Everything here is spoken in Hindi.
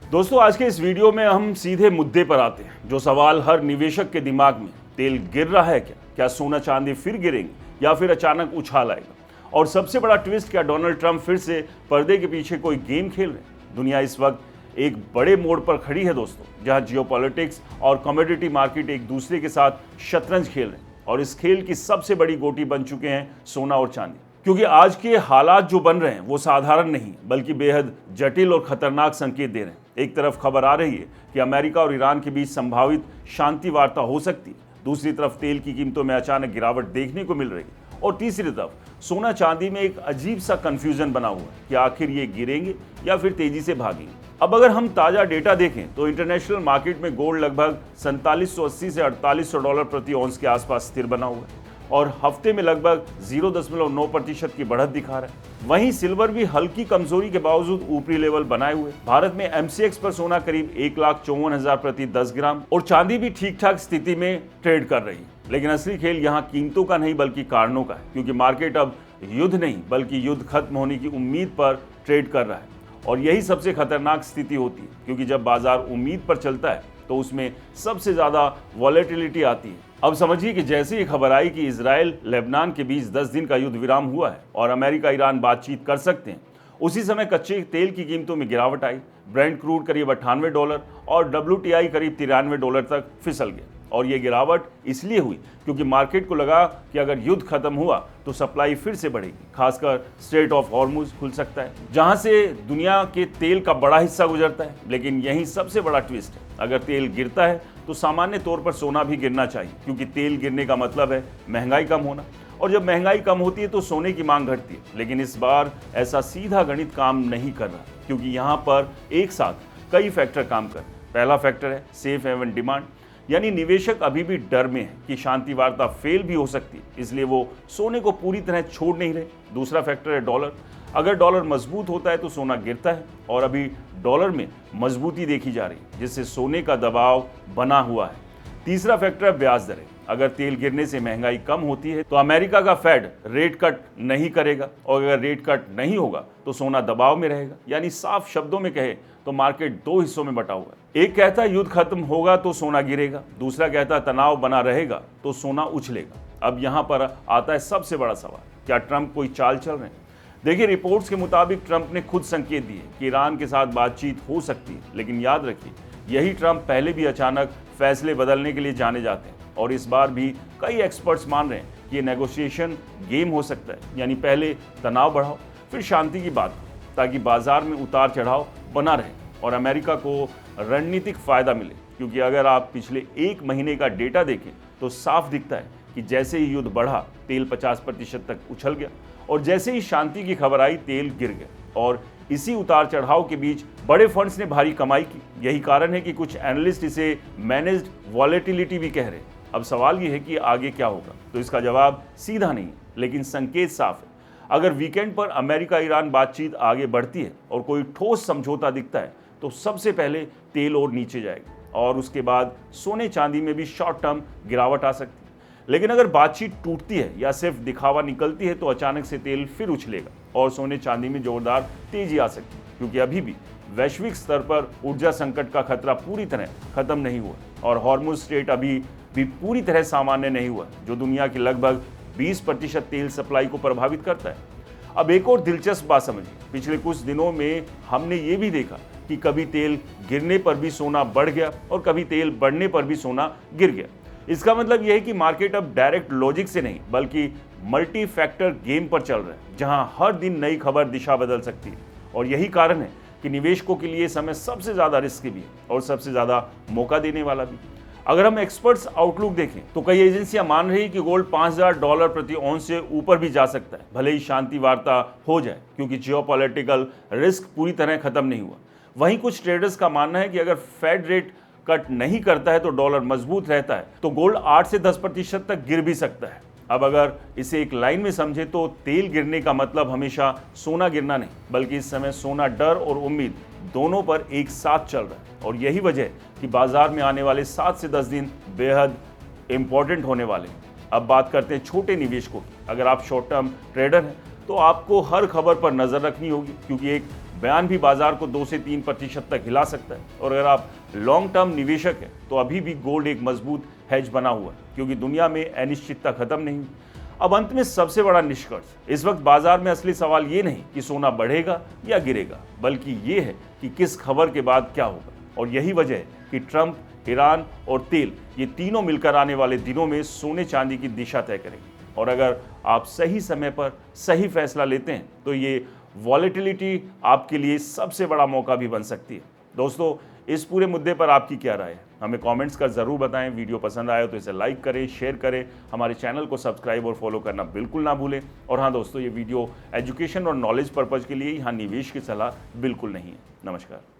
दोस्तों, आज के इस वीडियो में हम सीधे मुद्दे पर आते हैं, जो सवाल हर निवेशक के दिमाग में। तेल गिर रहा है क्या सोना चांदी फिर गिरेंगे या फिर अचानक उछाल आएगा? और सबसे बड़ा ट्विस्ट, क्या डोनाल्ड ट्रंप फिर से पर्दे के पीछे कोई गेम खेल रहे हैं? दुनिया इस वक्त एक बड़े मोड़ पर खड़ी है दोस्तों, जहां जियोपॉलिटिक्स और कमोडिटी मार्केट एक दूसरे के साथ शतरंज खेल रहे हैं। और इस खेल की सबसे बड़ी गोटी बन चुके हैं सोना और चांदी, क्योंकि आज के हालात जो बन रहे हैं वो साधारण नहीं बल्कि बेहद जटिल और खतरनाक संकेत दे रहे हैं। एक तरफ खबर आ रही है कि अमेरिका और ईरान के बीच संभावित शांति वार्ता हो सकती है, दूसरी तरफ तेल की कीमतों में अचानक गिरावट देखने को मिल रही है, और तीसरी तरफ सोना चांदी में एक अजीब सा कंफ्यूजन बना हुआ है कि आखिर ये गिरेंगे या फिर तेजी से भागेंगे। अब अगर हम ताजा डेटा देखें तो इंटरनेशनल मार्केट में गोल्ड लगभग 4780 से $4800 प्रति औंस के आसपास स्थिर बना हुआ है और हफ्ते में लगभग 0.9% की बढ़त दिखा रहा है। वहीं सिल्वर भी हल्की कमजोरी के बावजूद ऊपरी लेवल बनाए हुए। भारत में MCX पर सोना करीब 1,54,000 प्रति 10 ग्राम और चांदी भी ठीक ठाक स्थिति में ट्रेड कर रही है। लेकिन असली खेल यहाँ कीमतों का नहीं बल्कि कारणों का है, क्योंकि मार्केट अब युद्ध नहीं बल्कि युद्ध खत्म होने की उम्मीद पर ट्रेड कर रहा है। और यही सबसे खतरनाक स्थिति होती है, क्योंकि जब बाजार उम्मीद पर चलता है तो उसमें सबसे ज्यादा वॉलेटिलिटी आती है। अब समझिए कि जैसे ही खबर आई कि इजराइल लेबनान के बीच 10 दिन का युद्ध विराम हुआ है और अमेरिका ईरान बातचीत कर सकते हैं, उसी समय कच्चे तेल की कीमतों में गिरावट आई। ब्रेंट क्रूड करीब $98 और WTI करीब $93 तक फिसल गया। और ये गिरावट इसलिए हुई क्योंकि मार्केट को लगा कि अगर युद्ध खत्म हुआ तो सप्लाई फिर से बढ़ेगी, खासकर स्ट्रेट ऑफ हॉर्मुज खुल सकता है, जहां से दुनिया के तेल का बड़ा हिस्सा गुजरता है। लेकिन यही सबसे बड़ा ट्विस्ट है, अगर तेल गिरता है तो सामान्य तौर पर सोना भी गिरना चाहिए, क्योंकि तेल गिरने का मतलब है महंगाई कम होना, और जब महंगाई कम होती है तो सोने की मांग घटती है। लेकिन इस बार ऐसा सीधा गणित काम नहीं कर रहा, क्योंकि यहाँ पर एक साथ कई फैक्टर काम कर रहे हैं। पहला फैक्टर है सेफ हेवन डिमांड, यानी निवेशक अभी भी डर में है कि शांति वार्ता फेल भी हो सकती है, इसलिए वो सोने को पूरी तरह छोड़ नहीं रहे। दूसरा फैक्टर है डॉलर, अगर डॉलर मजबूत होता है तो सोना गिरता है, और अभी डॉलर में मजबूती देखी जा रही है, जिससे सोने का दबाव बना हुआ है। तीसरा फैक्टर है ब्याज दरें, अगर तेल गिरने से महंगाई कम होती है तो अमेरिका का फेड रेट कट नहीं करेगा, और अगर रेट कट नहीं होगा तो सोना दबाव में रहेगा। यानी साफ शब्दों में कहे तो मार्केट दो हिस्सों में बटा हुआ है। एक कहता है युद्ध खत्म होगा तो सोना गिरेगा, दूसरा कहता है तनाव बना रहेगा तो सोना उछलेगा। अब यहाँ पर आता है सबसे बड़ा सवाल, क्या ट्रंप कोई चाल चल रहे हैं? देखिए, रिपोर्ट्स के मुताबिक ट्रंप ने खुद संकेत दिए कि ईरान के साथ बातचीत हो सकती है, लेकिन याद रखिए यही ट्रंप पहले भी अचानक फैसले बदलने के लिए जाने जाते हैं, और इस बार भी कई एक्सपर्ट्स मान रहे हैं कि ये नेगोशिएशन गेम हो सकता है, यानी पहले तनाव बढ़ाओ फिर शांति की बात, ताकि बाजार में उतार चढ़ाव बना रहे और अमेरिका को रणनीतिक फायदा मिले। क्योंकि अगर आप पिछले एक महीने का डेटा देखें तो साफ दिखता है कि जैसे ही युद्ध बढ़ा तेल 50% तक उछल गया, और जैसे ही शांति की खबर आई तेल गिर गया। और इसी उतार चढ़ाव के बीच बड़े फंड्स ने भारी कमाई की। यही कारण है कि कुछ एनालिस्ट इसे मैनेज्ड वॉलेटिलिटी भी कह रहे हैं। अब सवाल ये है कि आगे क्या होगा, तो इसका जवाब सीधा नहीं है, लेकिन संकेत साफ है। अगर वीकेंड पर अमेरिका ईरान बातचीत आगे बढ़ती है और कोई ठोस समझौता दिखता है तो सबसे पहले तेल और नीचे जाएगा, और उसके बाद सोने चांदी में भी शॉर्ट टर्म गिरावट आ सकती है। लेकिन अगर बातचीत टूटती है या सिर्फ दिखावा निकलती है तो अचानक से तेल फिर उछलेगा और सोने चांदी में जोरदार तेजी आ सकती है, क्योंकि अभी भी वैश्विक स्तर पर ऊर्जा संकट का खतरा पूरी तरह खत्म नहीं हुआ, और हॉर्मुज स्ट्रेट अभी भी पूरी तरह सामान्य नहीं हुआ, जो दुनिया की लगभग 20% तेल सप्लाई को प्रभावित करता है। अब एक और दिलचस्प बात समझिए, पिछले कुछ दिनों में हमने ये भी देखा कि कभी तेल गिरने पर भी सोना बढ़ गया और कभी तेल बढ़ने पर भी सोना गिर गया। इसका मतलब यह है कि मार्केट अब डायरेक्ट लॉजिक से नहीं बल्कि मल्टी फैक्टर गेम पर चल रहा है, जहां हर दिन नई खबर दिशा बदल सकती है। और यही कारण है कि निवेशकों के लिए समय सबसे ज्यादा रिस्की भी है और सबसे ज्यादा मौका देने वाला भी। अगर हम एक्सपर्ट्स आउटलुक देखें तो कई एजेंसियां मान रही हैं कि गोल्ड $5,000 प्रति औंस से ऊपर भी जा सकता है, भले ही शांति वार्ता हो जाए, क्योंकि जियोपॉलिटिकल रिस्क पूरी तरह खत्म नहीं हुआ। वहीं कुछ ट्रेडर्स का मानना है कि अगर फेड रेट कट नहीं करता है तो डॉलर मजबूत रहता है, तो गोल्ड 8 से 10% तक गिर भी सकता है। अब अगर इसे एक लाइन में समझे तो तेल गिरने का मतलब हमेशा सोना गिरना नहीं, बल्कि इस समय सोना डर और उम्मीद दोनों पर एक साथ चल रहा है। और यही वजह है कि बाजार में आने वाले 7 से 10 दिन बेहद इंपॉर्टेंट होने वाले हैं। अब बात करते हैं छोटे निवेशकों की। अगर आप शॉर्ट टर्म ट्रेडर हैं तो आपको हर खबर पर नजर रखनी होगी, क्योंकि एक बयान भी बाजार को 2 से 3% तक हिला सकता है। और अगर आप लॉन्ग टर्म निवेशक हैं तो अभी भी गोल्ड एक मजबूत हेज बना हुआ है, क्योंकि दुनिया में अनिश्चितता खत्म नहीं। अब अंत में सबसे बड़ा निष्कर्ष, इस वक्त बाजार में असली सवाल ये नहीं कि सोना बढ़ेगा या गिरेगा, बल्कि ये है कि किस खबर के बाद क्या होगा। और यही वजह है कि ट्रंप, ईरान और तेल, ये तीनों मिलकर आने वाले दिनों में सोने चांदी की दिशा तय करेंगे। और अगर आप सही समय पर सही फैसला लेते हैं तो ये वॉलेटिलिटी आपके लिए सबसे बड़ा मौका भी बन सकती है। दोस्तों, इस पूरे मुद्दे पर आपकी क्या राय है, हमें कमेंट्स कर ज़रूर बताएं। वीडियो पसंद आए तो इसे लाइक करें, शेयर करें, हमारे चैनल को सब्सक्राइब और फॉलो करना बिल्कुल ना भूलें। और हाँ दोस्तों, ये वीडियो एजुकेशन और नॉलेज पर्पज़ के लिए, यहाँ निवेश की सलाह बिल्कुल नहीं है। नमस्कार।